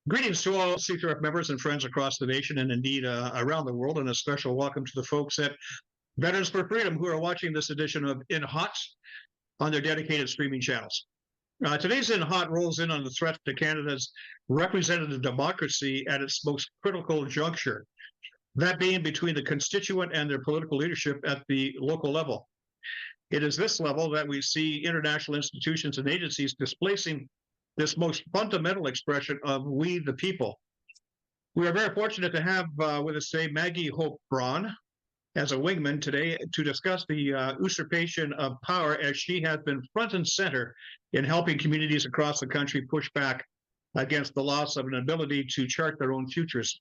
Greetings to all C3RF members and friends across the nation and indeed around the world, and a special welcome to the folks at Veterans for Freedom who are watching this edition of In Hot on their dedicated streaming channels. Today's In Hot rolls in on the threat to Canada's representative democracy at its most critical juncture, that being between the constituent and their political leadership at the local level. It is this level that we see international institutions and agencies displacing this most fundamental expression of we the people. We are very fortunate to have with us today Maggie Hope Braun as a wingman today to discuss the usurpation of power, as she has been front and center in helping communities across the country push back against the loss of an ability to chart their own futures.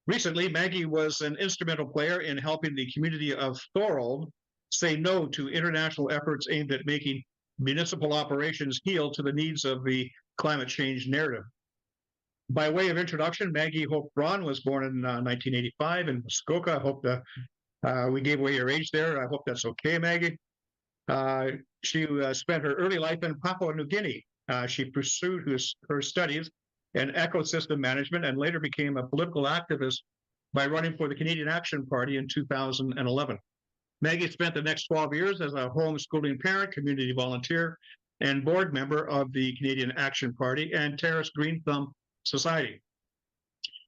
Recently, Maggie was an instrumental player in helping the community of Thorold say no to international efforts aimed at making municipal operations yield to the needs of the climate change narrative. By way of introduction, Maggie Hope Braun was born in 1985 in Muskoka. I hope we gave away your age there. I hope that's okay, Maggie. She spent her early life in Papua New Guinea. She pursued her studies in ecosystem management and later became a political activist by running for the Canadian Action Party in 2011. Maggie spent the next 12 years as a homeschooling parent, community volunteer, and board member of the Canadian Action Party and Terrace Green Thumb Society.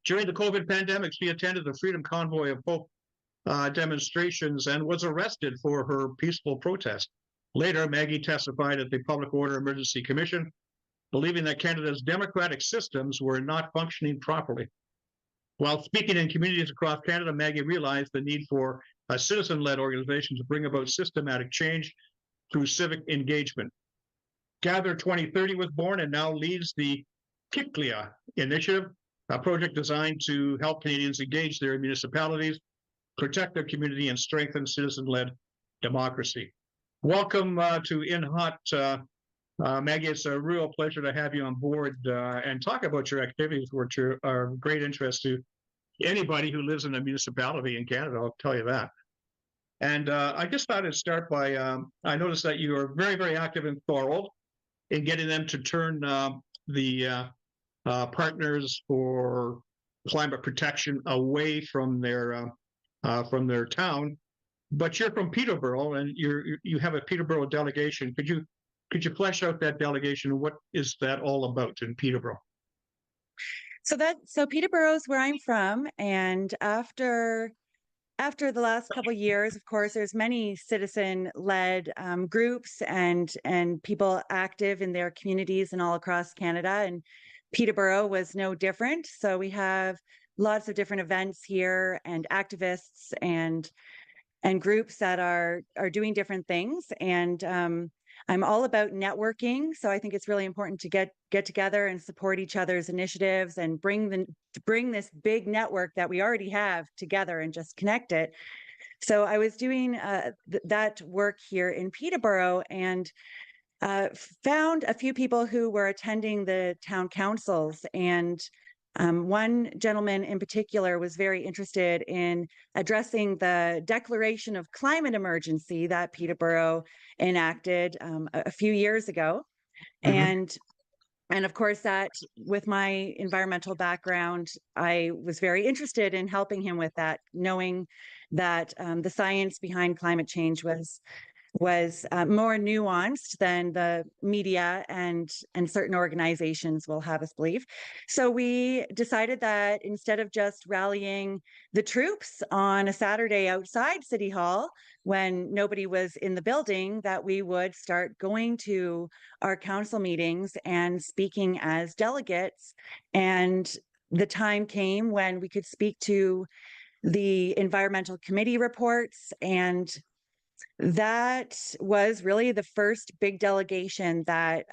During the COVID pandemic, she attended the Freedom Convoy of Hope demonstrations and was arrested for her peaceful protest. Later, Maggie testified at the Public Order Emergency Commission, believing that Canada's democratic systems were not functioning properly. While speaking in communities across Canada, Maggie realized the need for a citizen-led organization to bring about systematic change through civic engagement. Gather 2030 was born and now leads the Kiklia initiative, a project designed to help Canadians engage their municipalities, protect their community, and strengthen citizen-led democracy. Welcome to In Hot, Maggie. It's a real pleasure to have you on board and talk about your activities, which are of great interest to anybody who lives in a municipality in Canada, I'll tell you that. And I just thought I'd start by, I noticed that you are very, very active in Thorold in getting them to turn the partners for climate protection away from their town. But you're from Peterborough, and you have a Peterborough delegation. Could you flesh out that delegation? What is that all about in Peterborough? So Peterborough is where I'm from, and after the last couple of years, of course, there's many citizen-led groups and people active in their communities and all across Canada, and Peterborough was no different. So we have lots of different events here and activists and groups that are doing different things, and I'm all about networking. So I think it's really important to get together and support each other's initiatives and bring this big network that we already have together and just connect it. So I was doing that work here in Peterborough and found a few people who were attending the town councils, and one gentleman in particular was very interested in addressing the declaration of climate emergency that Peterborough enacted a few years ago. Mm-hmm. And of course, that with my environmental background, I was very interested in helping him with that, knowing that the science behind climate change was more nuanced than the media and certain organizations will have us believe. So we decided that instead of just rallying the troops on a Saturday outside City Hall when nobody was in the building, that we would start going to our council meetings and speaking as delegates. And the time came when we could speak to the environmental committee reports, and that was really the first big delegation that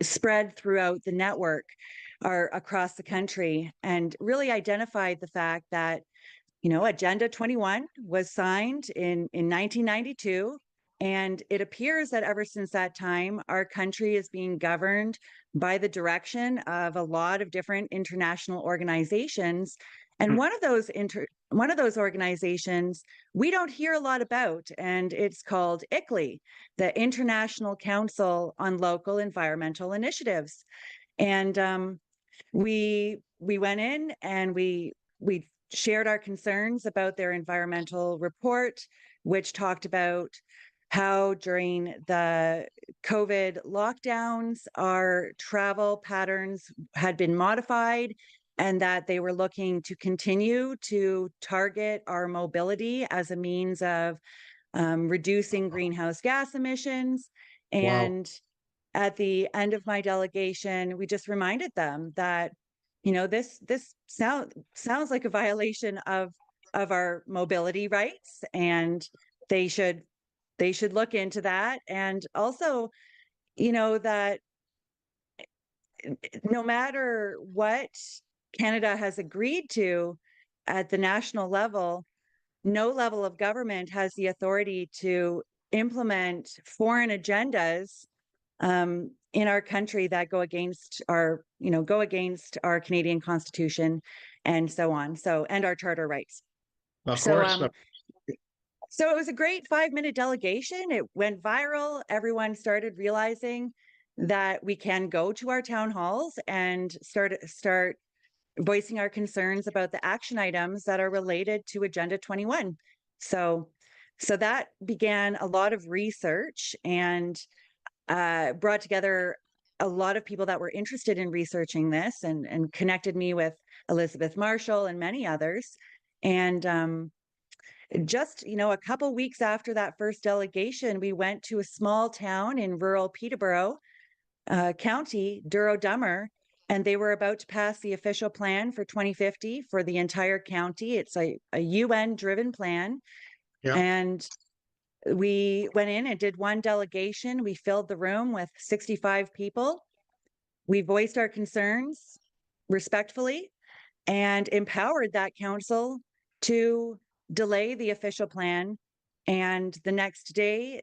spread throughout the network or across the country, and really identified the fact that, Agenda 21 was signed in 1992. And it appears that ever since that time, our country is being governed by the direction of a lot of different international organizations. And one of those organizations we don't hear a lot about, and it's called ICLEI, the International Council on Local Environmental Initiatives. And we went in and we shared our concerns about their environmental report, which talked about how during the COVID lockdowns, our travel patterns had been modified and that they were looking to continue to target our mobility as a means of reducing greenhouse gas emissions. Wow. And at the end of my delegation, we just reminded them that, this sounds like a violation of our mobility rights, and they should look into that. And also, that no matter what Canada has agreed to at the national level, no level of government has the authority to implement foreign agendas in our country that go against our Canadian Constitution and so on. So, and our charter rights. Of So, course. so it was a great 5-minute delegation. It went viral. Everyone started realizing that we can go to our town halls and start voicing our concerns about the action items that are related to Agenda 21. So that began a lot of research and brought together a lot of people that were interested in researching this, and connected me with Elizabeth Marshall and many others. And just, a couple weeks after that first delegation, we went to a small town in rural Peterborough County, Duro-Dummer, and they were about to pass the official plan for 2050 for the entire county. It's a UN-driven plan. Yeah. And we went in and did one delegation. We filled the room with 65 people. We voiced our concerns respectfully and empowered that council to delay the official plan. And the next day,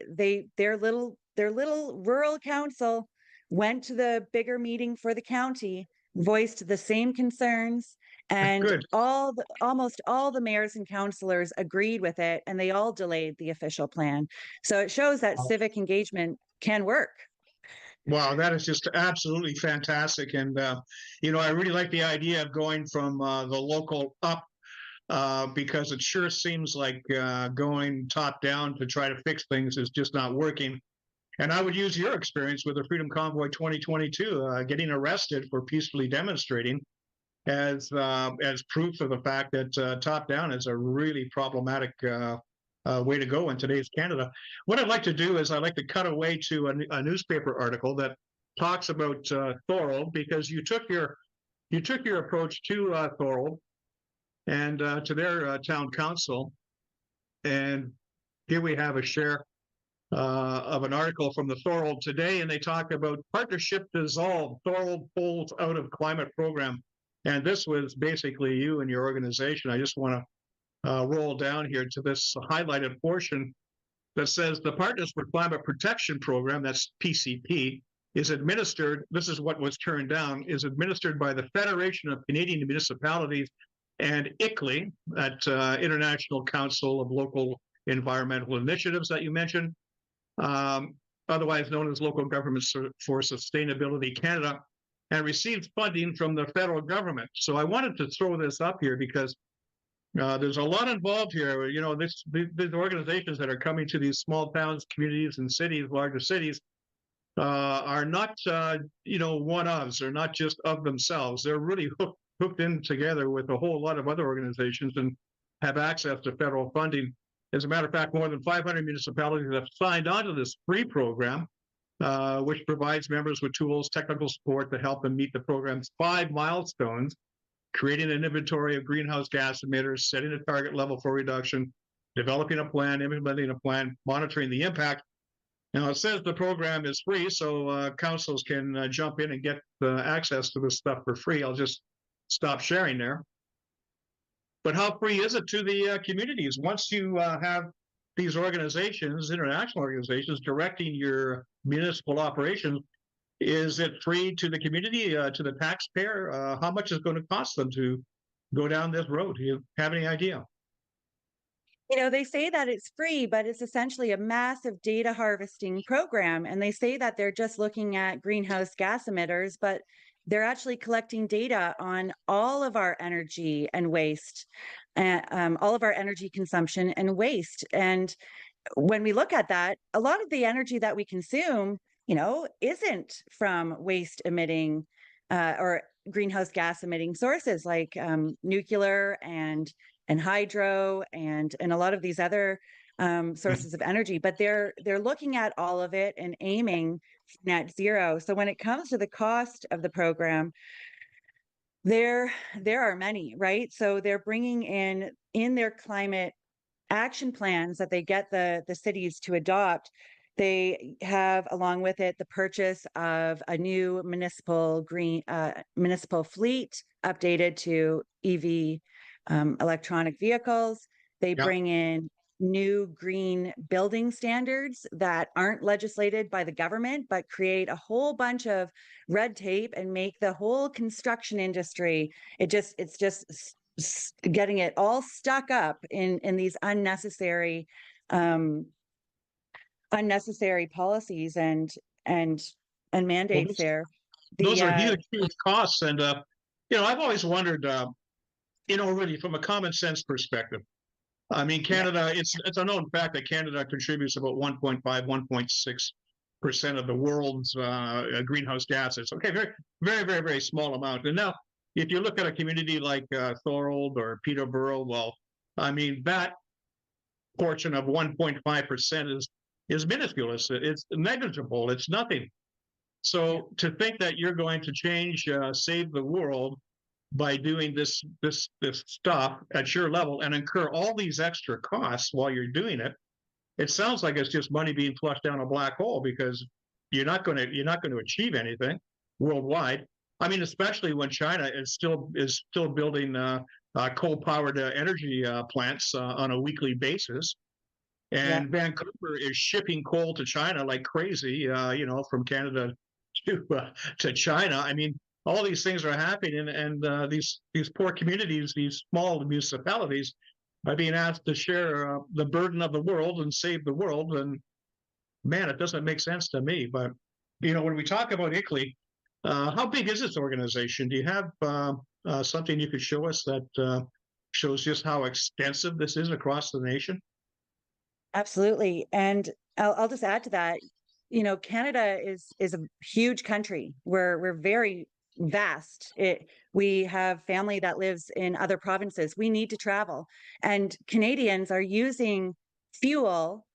their little rural council went to the bigger meeting for the county, voiced the same concerns, and Good. almost all the mayors and councillors agreed with it, and they all delayed the official plan. So it shows that civic engagement can work. Wow, that is just absolutely fantastic. And, I really like the idea of going from the local up because it sure seems like going top down to try to fix things is just not working. And I would use your experience with the Freedom Convoy 2022, getting arrested for peacefully demonstrating as proof of the fact that top down is a really problematic way to go in today's Canada. What I'd like to do is I'd like to cut away to a newspaper article that talks about Thorold, because you took your approach to Thorold and to their town council, and here we have a share of an article from the Thorold today, and they talk about partnership dissolved. Thorold pulls out of climate program, and this was basically you and your organization. I just want to roll down here to this highlighted portion that says the Partners for Climate Protection Program, that's PCP, is administered, this is what was turned down, is administered by the Federation of Canadian Municipalities and ICLEI, that International Council of Local Environmental Initiatives that you mentioned, otherwise known as Local Governments for Sustainability Canada, and received funding from the federal government. So I wanted to throw this up here because there's a lot involved here. These organizations that are coming to these small towns, communities, and cities, larger cities, are not, one-ofs. They're not just of themselves. They're really hooked in together with a whole lot of other organizations and have access to federal funding. As a matter of fact, more than 500 municipalities have signed on to this free program, which provides members with tools, technical support to help them meet the program's 5 milestones: creating an inventory of greenhouse gas emitters, setting a target level for reduction, developing a plan, implementing a plan, monitoring the impact. Now, it says the program is free, so councils can jump in and get access to this stuff for free. I'll just stop sharing there. But how free is it to the communities? Once you have these organizations, international organizations, directing your municipal operations, is it free to the community, to the taxpayer? How much is it going to cost them to go down this road? Do you have any idea? They say that it's free, but it's essentially a massive data harvesting program. And they say that they're just looking at greenhouse gas emitters, but they're actually collecting data on all of our energy and waste, all of our energy consumption and waste. And when we look at that, a lot of the energy that we consume, isn't from waste emitting or greenhouse gas emitting sources like nuclear and hydro and a lot of these other sources of energy. But they're looking at all of it and aiming net zero. So when it comes to the cost of the program, there are many, right? So they're bringing in their climate action plans that they get the cities to adopt. They have, along with it, the purchase of a new municipal fleet updated to EV electronic vehicles. They Yeah. bring in new green building standards that aren't legislated by the government, but create a whole bunch of red tape and make the whole construction industry, it's just getting it all stuck up in these unnecessary policies and Well, mandates there. those The are huge costs. And, I've always wondered, really from a common sense perspective. I mean, Yeah, Canada, it's a known fact that Canada contributes about 1.5, 1.6% of the world's greenhouse gases. Okay, very, very, very, very small amount. And now, if you look at a community like Thorold or Peterborough, well, I mean, that portion of 1.5% is minuscule. It's negligible. It's nothing. So to think that you're going to change, save the world by doing this stuff at your level and incur all these extra costs while you're doing it, it sounds like it's just money being flushed down a black hole because you're not going to achieve anything worldwide. I mean, especially when China is still building coal-powered energy plants on a weekly basis. yeah. And Vancouver is shipping coal to China like crazy, from Canada to China. I mean, all these things are happening, and these poor communities, these small municipalities, are being asked to share the burden of the world and save the world. And man, it doesn't make sense to me. But when we talk about ICLEI, how big is this organization? Do you have something you could show us that shows just how extensive this is across the nation? Absolutely. And I'll just add to that, Canada is a huge country. We're very vast. We have family that lives in other provinces. We need to travel. And Canadians are using fuel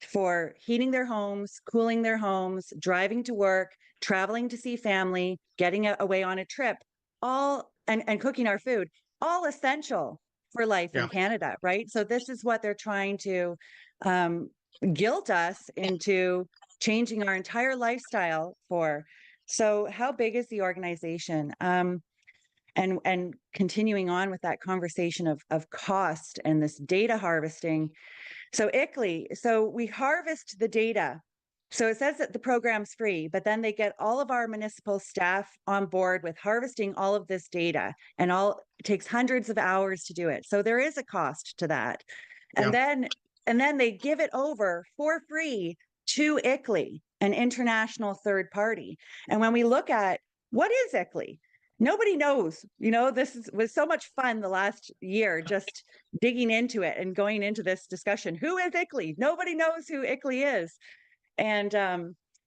for heating their homes, cooling their homes, driving to work, traveling to see family, getting away on a trip, all and cooking our food, all essential for life Yeah. in Canada, right? So this is what they're trying to um, guilt us into changing our entire lifestyle for. So how big is the organization? And continuing on with that conversation of cost and this data harvesting. So ICLEI, so we harvest the data. So it says that the program's free, but then they get all of our municipal staff on board with harvesting all of this data, and it takes hundreds of hours to do it. So there is a cost to that. And Yeah. then they give it over for free to ICLEI, an international third party. And when we look at what is ICLEI, nobody knows. Was so much fun the last year just digging into it and going into this discussion. Who is ICLEI? Nobody knows who ICLEI is. And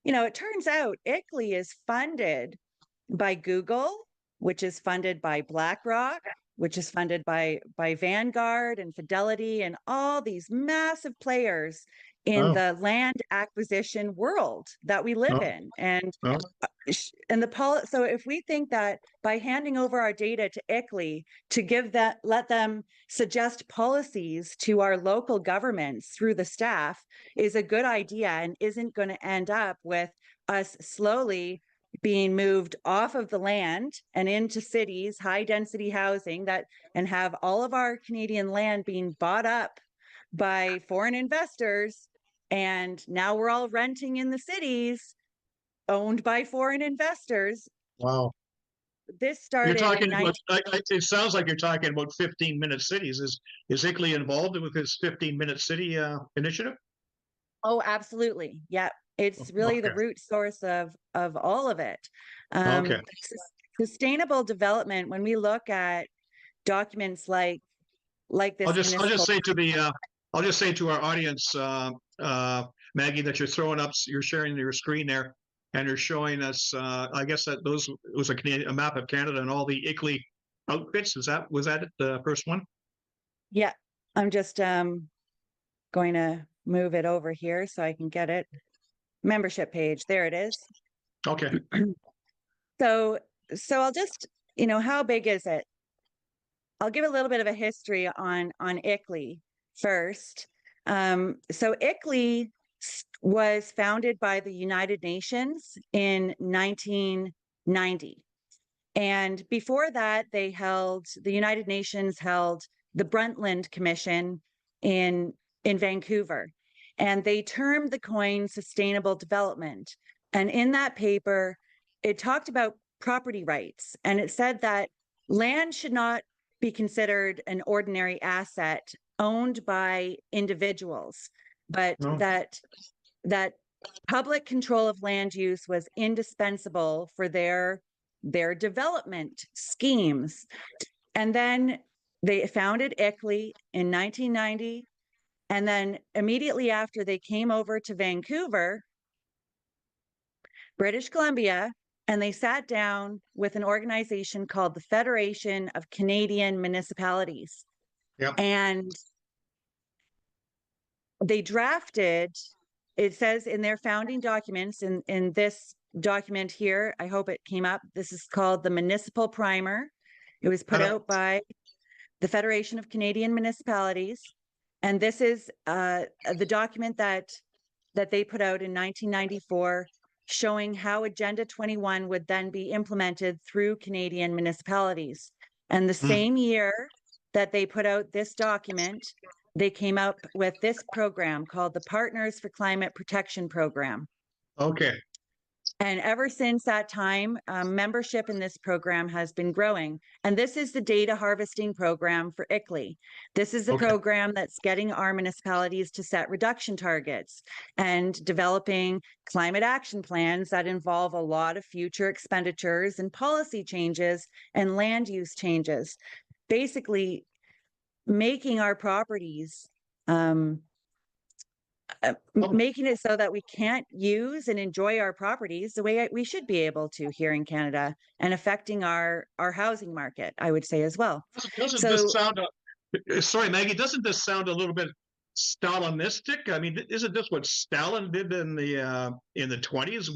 it turns out ICLEI is funded by Google, which is funded by BlackRock, which is funded by Vanguard and Fidelity and all these massive players in Oh, the land acquisition world that we live oh, in. And oh, so if we think that by handing over our data to ICLEI to let them suggest policies to our local governments through the staff is a good idea and isn't going to end up with us slowly being moved off of the land and into cities, high density housing and have all of our Canadian land being bought up by foreign investors. And now we're all renting in the cities owned by foreign investors. wow. This You're started in talking about, it sounds like you're talking about 15-minute cities. Is ICLEI involved with this 15-minute city initiative? Oh, absolutely. Yeah. It's really the Okay. root source of all of it. Okay. sustainable development, when we look at documents like I'll this just municipal, say to the I'll just say to our audience, Maggie, that you're throwing up, you're sharing your screen there, and you're showing us. I guess that those it was a map of Canada and all the ICLEI outfits. Was that it, the first one? yeah, I'm just going to move it over here so I can get it. Membership page, there it is. Okay. So I'll just, how big is it? I'll give a little bit of a history on ICLEI first. So ICLEI was founded by the United Nations in 1990. And before that, the United Nations held the Brundtland Commission in Vancouver. And they termed the coin sustainable development. And in that paper, it talked about property rights. And it said that land should not be considered an ordinary asset owned by individuals, but No. that public control of land use was indispensable for their development schemes. And then they founded ICLEI in 1990. And then immediately after, they came over to Vancouver, British Columbia, and they sat down with an organization called the Federation of Canadian Municipalities. Yep. And they drafted, it says in their founding documents, in this document here, I hope it came up, this is called the Municipal Primer. It was put out by the Federation of Canadian Municipalities. And this is the document that they put out in 1994, showing how Agenda 21 would then be implemented through Canadian municipalities. And the same year that they put out this document, they came up with this program called the Partners for Climate Protection Program. Okay. And ever since that time, membership in this program has been growing. And this is the data harvesting program for ICLEI. This is the program that's getting our municipalities to set reduction targets and developing climate action plans that involve a lot of future expenditures and policy changes and land use changes. Basically, making our properties making it so that we can't use and enjoy our properties the way we should be able to here in Canada, and affecting our housing market, I would say, as well. Doesn't this sound, sorry, Maggie, doesn't this sound a little bit Stalinistic? I mean, isn't this what Stalin did in the 20s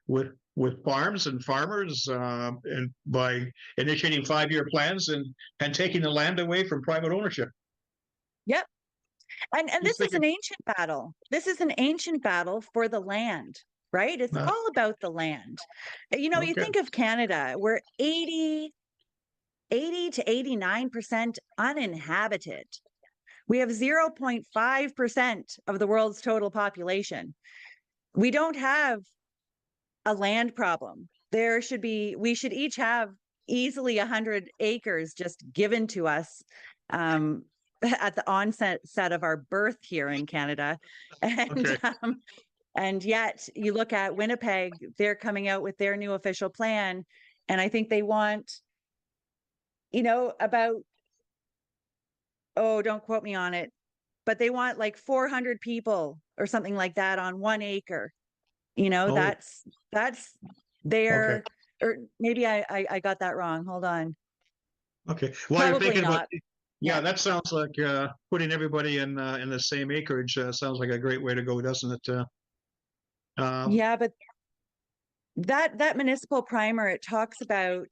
with farms and farmers, and by initiating 5-year plans and taking the land away from private ownership? Yep. And this is an ancient battle. This is an ancient battle for the land, right? It's all about the land. You think of Canada, we're 80 to 89% uninhabited. We have 0.5% of the world's total population. We don't have a land problem. We should each have easily 100 acres just given to us at the onset of our birth here in Canada. And yet you look at Winnipeg, they're coming out with their new official plan. And I think they want, about, don't quote me on it, but they want like 400 people or something like that on 1 acre. That's their, or maybe I got that wrong. Hold on. Okay. Well, Probably you're thinking not. about, yeah, that sounds like putting everybody in the same acreage. Sounds like a great way to go, doesn't it? Yeah, but that municipal primer, it talks about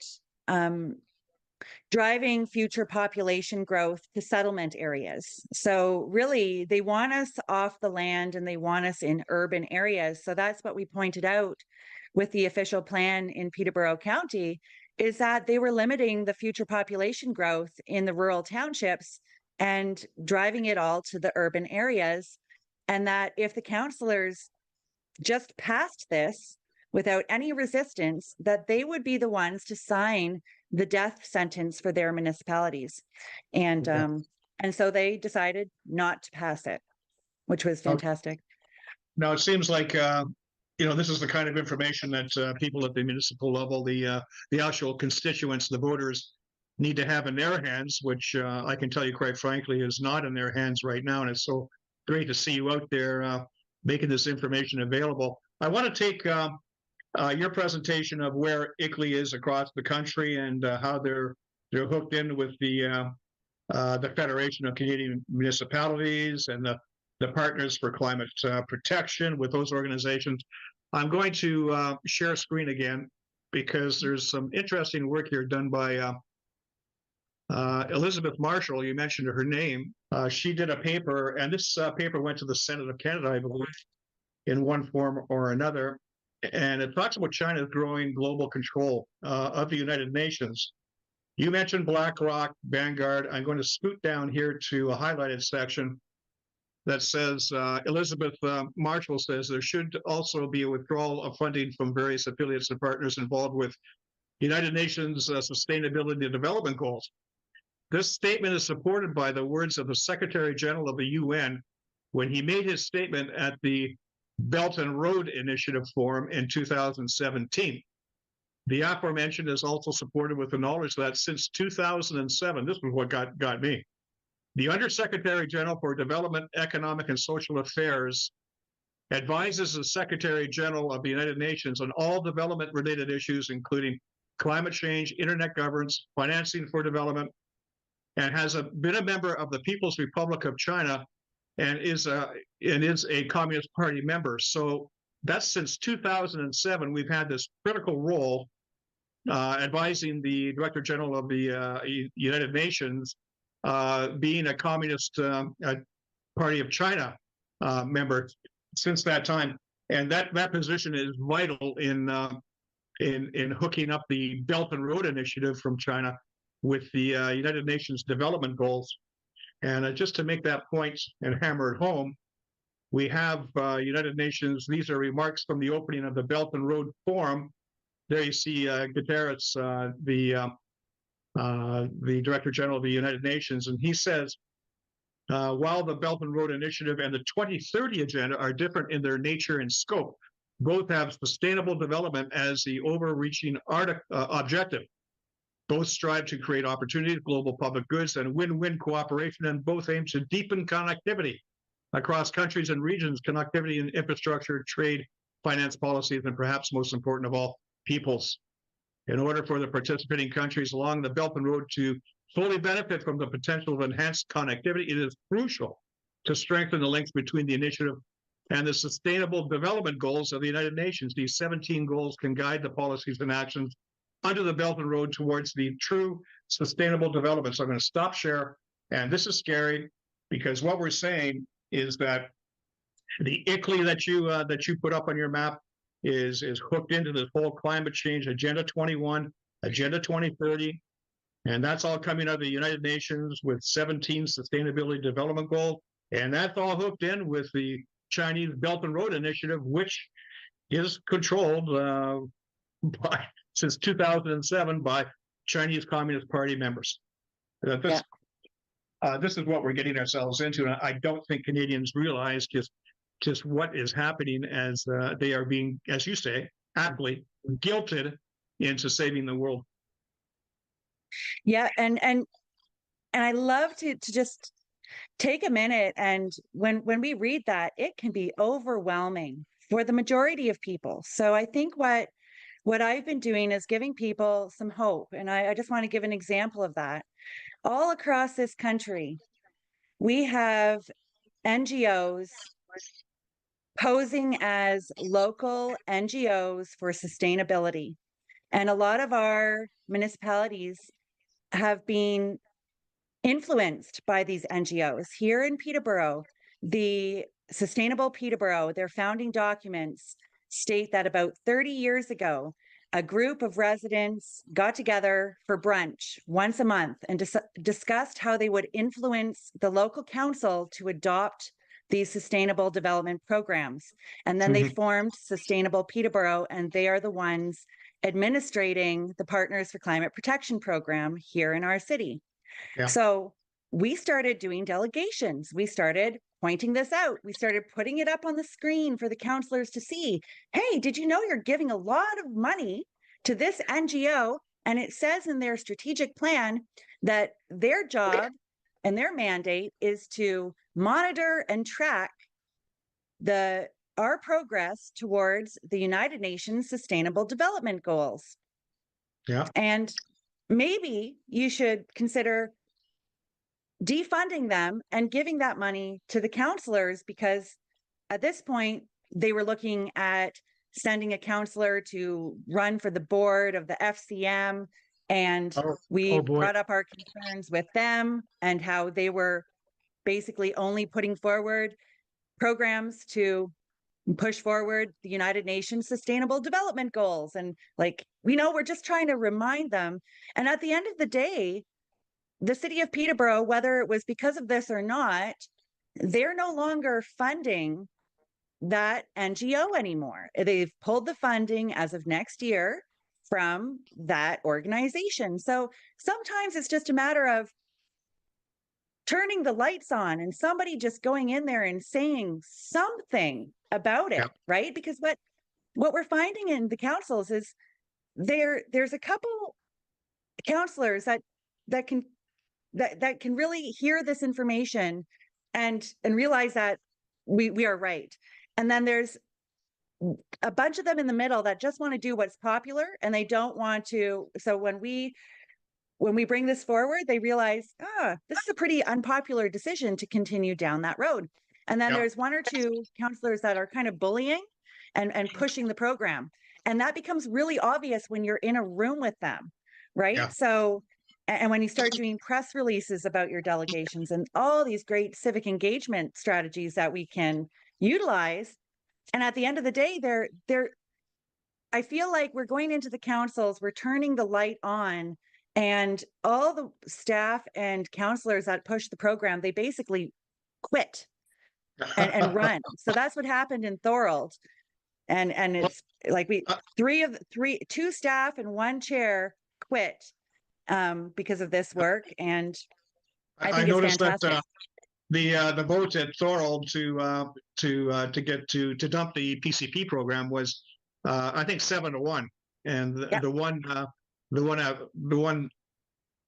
driving future population growth to settlement areas. So really, they want us off the land and they want us in urban areas. So that's what we pointed out with the official plan in Peterborough County, is that they were limiting the future population growth in the rural townships and driving it all to the urban areas. And that if the councillors just passed this without any resistance, that they would be the ones to sign the death sentence for their municipalities. And so they decided not to pass it, which was fantastic. Now, it seems like this is the kind of information that people at the municipal level, the actual constituents, the voters, need to have in their hands, which I can tell you quite frankly is not in their hands right now. And it's so great to see you out there making this information available. I want to take your presentation of where ICLEI is across the country and how they're hooked in with the Federation of Canadian Municipalities and the Partners for Climate Protection with those organizations. I'm going to share screen again because there's some interesting work here done by Elizabeth Marshall. You mentioned her name. She did a paper, and this paper went to the Senate of Canada, I believe, in one form or another. And it talks about China's growing global control of the United Nations. You mentioned BlackRock, Vanguard. I'm going to scoot down here to a highlighted section that says, Elizabeth Marshall says there should also be a withdrawal of funding from various affiliates and partners involved with United Nations Sustainability and Development Goals. This statement is supported by the words of the Secretary General of the UN when he made his statement at the Belt and Road Initiative Forum in 2017. The aforementioned is also supported with the knowledge that since 2007, this was what got me, the Undersecretary General for Development, Economic and Social Affairs advises the Secretary General of the United Nations on all development-related issues, including climate change, internet governance, financing for development, and has been a member of the People's Republic of China and is a Communist Party member. So that's since 2007, we've had this critical role advising the Director General of the United Nations, being a Communist Party of China member since that time. And that position is vital in hooking up the Belt and Road Initiative from China with the United Nations Development Goals. And just to make that point and hammer it home, we have United Nations. These are remarks from the opening of the Belt and Road Forum. There you see Guterres, the Director General of the United Nations, and he says, while the Belt and Road Initiative and the 2030 Agenda are different in their nature and scope, both have sustainable development as the overreaching objective. Both strive to create opportunities, global public goods, and win-win cooperation, and both aim to deepen connectivity across countries and regions, connectivity in infrastructure, trade, finance policies, and perhaps most important of all, peoples. In order for the participating countries along the Belt and Road to fully benefit from the potential of enhanced connectivity, it is crucial to strengthen the links between the initiative and the Sustainable Development Goals of the United Nations. These 17 goals can guide the policies and actions under the Belt and Road towards the true sustainable development. So I'm going to stop share. And this is scary because what we're saying is that the ICLEI that you put up on your map is hooked into this whole climate change Agenda 21, Agenda 2030, and that's all coming out of the United Nations with 17 sustainability development goals, and that's all hooked in with the Chinese Belt and Road Initiative, which is controlled since 2007 by Chinese Communist Party members. This is what we're getting ourselves into, and I don't think Canadians realize just what is happening as they are being, as you say, aptly guilted into saving the world. Yeah, and I love to just take a minute, and when we read that, it can be overwhelming for the majority of people. So I think what I've been doing is giving people some hope, and I just want to give an example of that. All across this country, we have NGOs posing as local NGOs for sustainability. And a lot of our municipalities have been influenced by these NGOs. Here in Peterborough, the Sustainable Peterborough, their founding documents state that about 30 years ago, a group of residents got together for brunch once a month and discussed how they would influence the local council to adopt these sustainable development programs. And then they formed Sustainable Peterborough, and they are the ones administrating the Partners for Climate Protection program here in our city. Yeah. So we started doing delegations. We started pointing this out. We started putting it up on the screen for the counselors to see. Hey, did you know you're giving a lot of money to this NGO? And it says in their strategic plan that their job and their mandate is to monitor and track our progress towards the United Nations Sustainable Development Goals. Yeah. And maybe you should consider defunding them and giving that money to the counselors, because at this point they were looking at sending a counselor to run for the board of the FCM, and we brought up our concerns with them and how they were basically only putting forward programs to push forward the United Nations Sustainable Development Goals. And like, we're just trying to remind them. And at the end of the day, the city of Peterborough, whether it was because of this or not, they're no longer funding that NGO anymore. They've pulled the funding as of next year from that organization. So sometimes it's just a matter of turning the lights on and somebody just going in there and saying something about it, right? Because what we're finding in the councils is there's a couple counselors that can really hear this information and realize that we are right. And then there's a bunch of them in the middle that just want to do what's popular, and they don't want to. So when we bring this forward, they realize, this is a pretty unpopular decision to continue down that road. And then there's one or two counselors that are kind of bullying and pushing the program. And that becomes really obvious when you're in a room with them, right? Yeah. So, and when you start doing press releases about your delegations and all these great civic engagement strategies that we can utilize. And at the end of the day, I feel like we're going into the councils, we're turning the light on, and all the staff and counselors that push the program, they basically quit and run. So that's what happened in Thorold. And it's like two staff and one chair quit because of this work. And I think it's fantastic. That the vote at Thorold to dump the PCP program was I think 7-1, and the one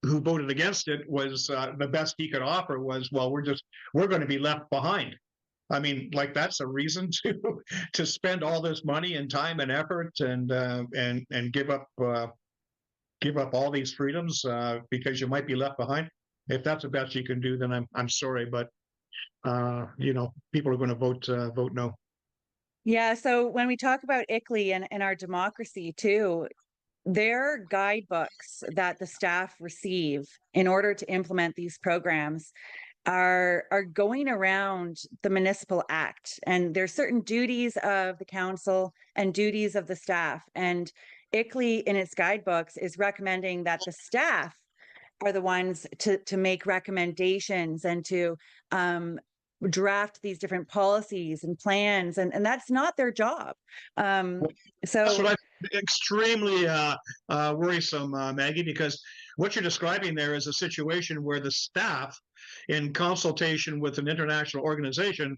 who voted against it was the best he could offer was, well, we're going to be left behind. I mean, like, that's a reason to spend all this money and time and effort and give up all these freedoms because you might be left behind. If that's the best you can do, then I'm sorry, but people are going to vote no. Yeah. So when we talk about ICLEI and our democracy too, their guidebooks that the staff receive in order to implement these programs are going around the Municipal Act, and there's certain duties of the council and duties of the staff. And ICLEI in its guidebooks is recommending that the staff are the ones to make recommendations and to draft these different policies and plans, and that's not their job. So that's what extremely worrisome, Maggie, because what you're describing there is a situation where the staff, in consultation with an international organization,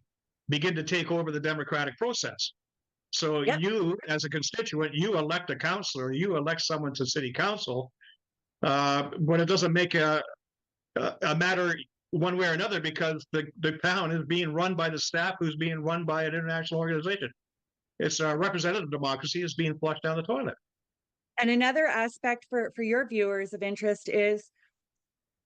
begin to take over the democratic process. So you, as a constituent, you elect a counselor, you elect someone to city council, but it doesn't make a matter one way or another, because the town is being run by the staff who's being run by an international organization. It's representative democracy is being flushed down the toilet. And another aspect for your viewers of interest is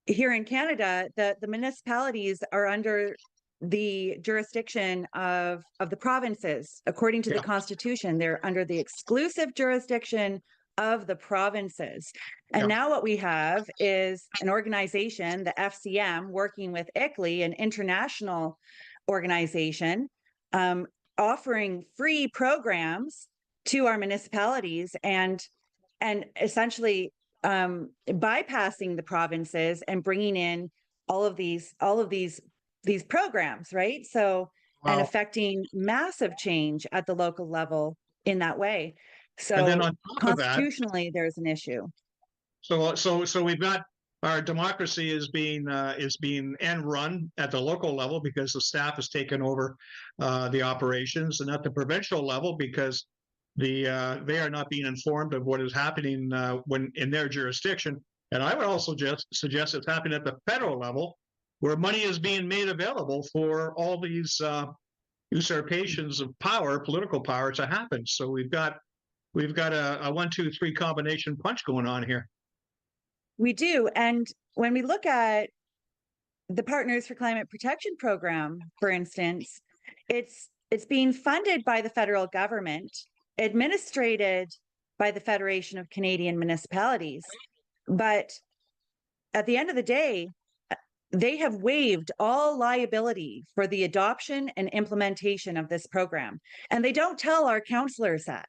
here in Canada, the municipalities are under the jurisdiction of the provinces. According to the Constitution, they're under the exclusive jurisdiction of the provinces. And now what we have is an organization, the FCM, working with ICLEI, an international organization, offering free programs to our municipalities and essentially bypassing the provinces and bringing in all of these programs, right? So, and affecting massive change at the local level in that way. So, and then on top constitutionally, of that, there's an issue. So we've got our democracy is being end run at the local level because the staff has taken over the operations, and at the provincial level because they are not being informed of what is happening when in their jurisdiction. And I would also just suggest it's happening at the federal level, where money is being made available for all these usurpations of power, political power, to happen. So we've got a 1, 2, 3 combination punch going on here. We do. And when we look at the Partners for Climate Protection program, for instance, it's being funded by the federal government, administrated by the Federation of Canadian Municipalities. But at the end of the day, they have waived all liability for the adoption and implementation of this program. And they don't tell our councillors that.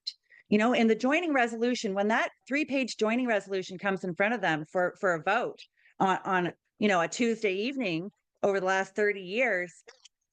You know, in the joining resolution, when that 3-page joining resolution comes in front of them for a vote on a Tuesday evening over the last 30 years,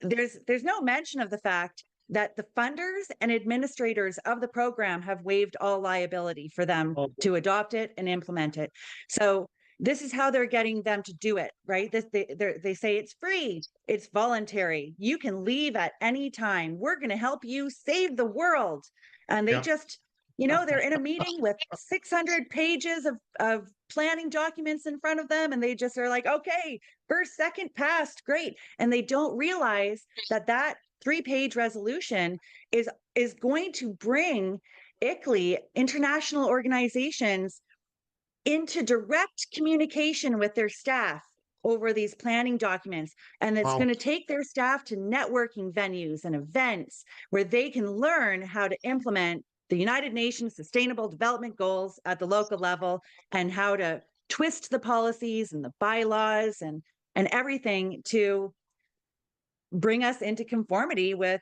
there's no mention of the fact that the funders and administrators of the program have waived all liability for them to adopt it and implement it. So this is how they're getting them to do it, right? They say it's free, it's voluntary, you can leave at any time, we're going to help you save the world. And they just, they're in a meeting with 600 pages of planning documents in front of them, and they just are like, okay, first, second passed, great. And they don't realize that 3-page resolution is going to bring ICLEI, international organizations, into direct communication with their staff over these planning documents. And it's going to take their staff to networking venues and events where they can learn how to implement the United Nations Sustainable Development Goals at the local level, and how to twist the policies and the bylaws and everything to bring us into conformity with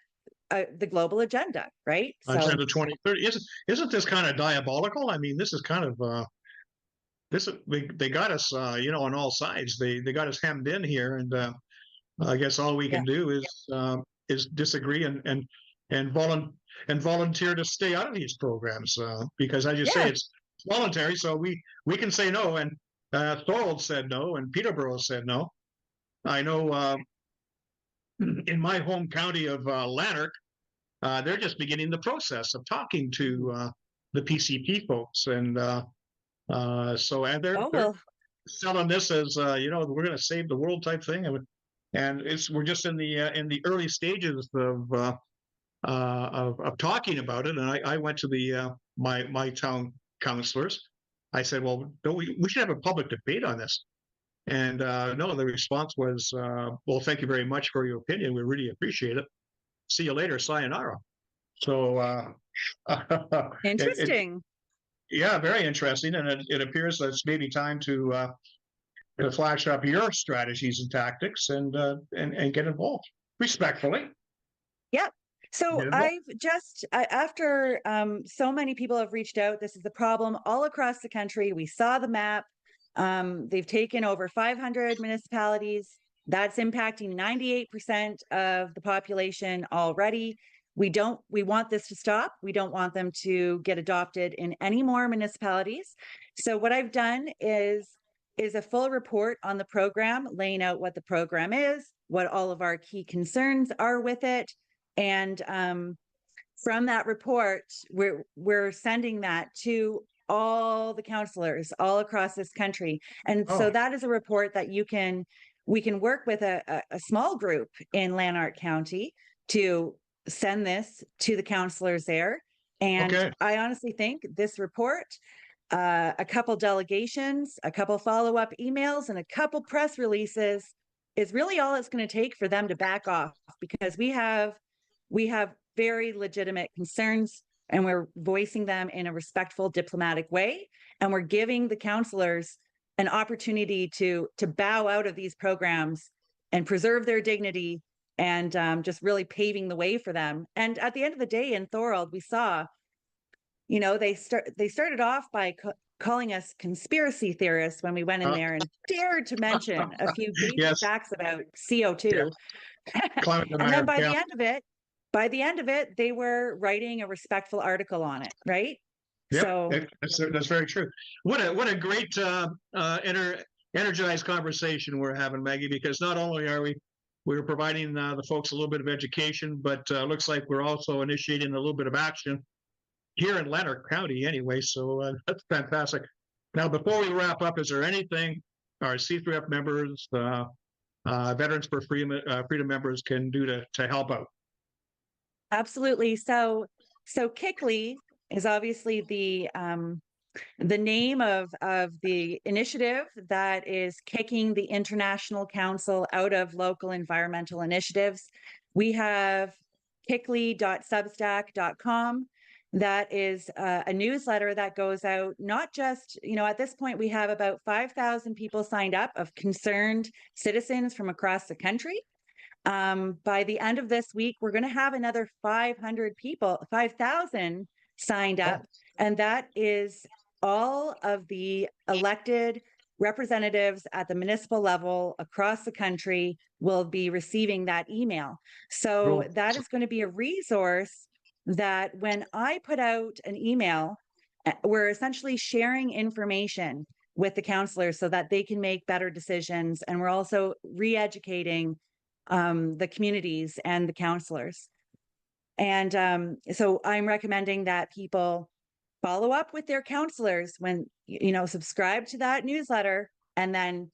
the global agenda, right? Agenda 2030. Isn't this kind of diabolical? I mean, this is kind of they got us, on all sides. They got us hemmed in here, and I guess all we can do is disagree and volunteer to stay out of these programs, because, as you say, it's voluntary. So we can say no, and Thorold said no, and Peterborough said no. I know in my home county of Lanark, they're just beginning the process of talking to the PCP folks, and they're selling this as we're going to save the world type thing, and we're just in the early stages of talking about it. And I went to my town councillors. I said, well, we should have a public debate on this. And no, the response was, well, thank you very much for your opinion. We really appreciate it. See you later. Sayonara. So interesting. Yeah, very interesting. And it appears that it's maybe time to flash up your strategies and tactics and get involved respectfully. Yeah. So after so many people have reached out, this is the problem all across the country. We saw the map. They've taken over 500 municipalities. That's impacting 98% of the population already. We want this to stop. We don't want them to get adopted in any more municipalities. So what I've done is a full report on the program, laying out what the program is, what all of our key concerns are with it. And from that report, we're sending that to all the councillors all across this country. And so that is a report that we can work with a small group in Lanark County to send this to the councillors there. And I honestly think this report, a couple delegations, a couple follow-up emails, and a couple press releases is really all it's going to take for them to back off, because we have very legitimate concerns, and we're voicing them in a respectful, diplomatic way. And we're giving the councillors an opportunity to bow out of these programs and preserve their dignity, and just really paving the way for them. And at the end of the day, in Thorold, we saw, they started off by calling us conspiracy theorists when we went in there and dared to mention a few basic facts about CO2. And then by the end of it, they were writing a respectful article on it, right? Yeah, so that's very true. What a great energized conversation we're having, Maggie, because not only are we're providing the folks a little bit of education, but looks like we're also initiating a little bit of action here in Lanark County anyway. So that's fantastic. Now, before we wrap up, is there anything our C3RF members, Veterans for Freedom members can do to help out? Absolutely. So KICLY is obviously the name of the initiative that is kicking the International Council out of local environmental initiatives. We have kicly.substack.com. That is a newsletter that goes out, not just, at this point, we have about 5,000 people signed up of concerned citizens from across the country. By the end of this week, we're going to have another 500 people, 5,000 signed up. And that is all of the elected representatives at the municipal level across the country will be receiving that email. So that is going to be a resource that when I put out an email, we're essentially sharing information with the counselors so that they can make better decisions. And we're also re-educating the communities and the counselors. And so I'm recommending that people follow up with their counselors when, subscribe to that newsletter and then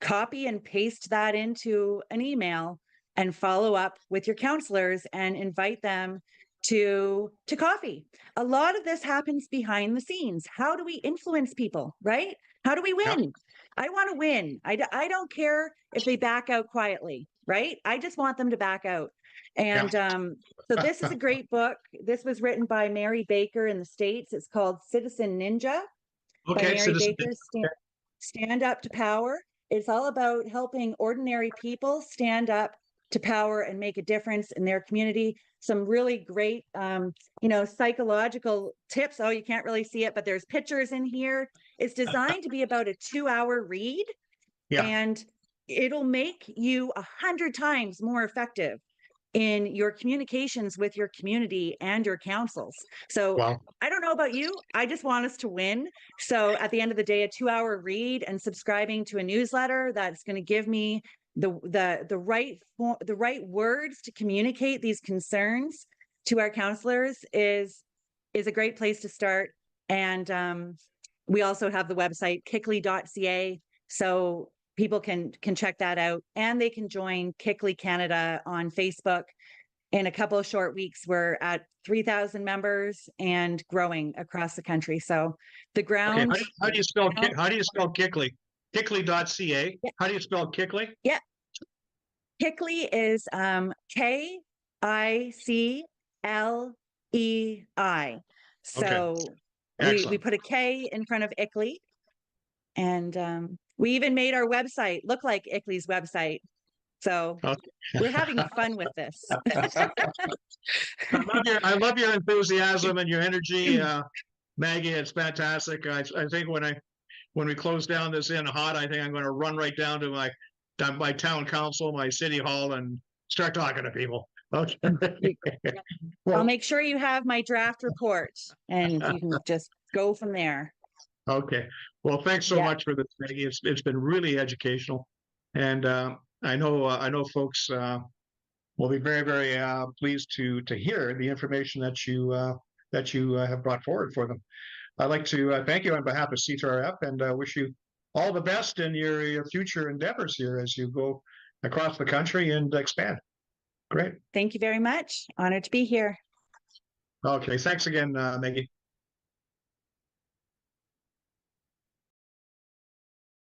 copy and paste that into an email and follow up with your counselors and invite them to coffee. A lot of this happens behind the scenes. How do we influence people, right? How do we win? Yep. I want to win. I don't care if they back out quietly, right? I just want them to back out. And so this is a great book. This was written by Mary Baker in the States. It's called Citizen Ninja by Mary Baker, Stand Up to Power. It's all about helping ordinary people stand up to power and make a difference in their community. Some really great, psychological tips. Oh, you can't really see it, but there's pictures in here. It's designed to be about a 2-hour read, and it'll make you 100 times more effective in your communications with your community and your councils. So I don't know about you. I just want us to win. So at the end of the day, a 2-hour read and subscribing to a newsletter that's going to give me the right words to communicate these concerns to our counselors is a great place to start. And we also have the website kicly.ca, so people can check that out, and they can join KICLY Canada on Facebook. In a couple of short weeks, we're at 3,000 members and growing across the country. So the ground. Okay. How do you spell KICLY? KICLY.ca. Yeah. How do you spell KICLY? Yeah. KICLY is KICLEI. So we put a K in front of ICLY, and we even made our website look like ICLY's website. So we're having fun with this. I love your enthusiasm and your energy, Maggie. It's fantastic. I think when we close down this in hot, I think I'm going to run right down to my town council, my city hall, and start talking to people. Okay. I'll make sure you have my draft report, and you can just go from there. Okay. Well, thanks so much for this, Maggie. It's been really educational, and I know folks will be very, very pleased to hear the information that you have brought forward for them. I'd like to thank you on behalf of C3RF and wish you all the best in your future endeavors here as you go across the country and expand. Great. Thank you very much. Honored to be here. Okay. Thanks again, Maggie.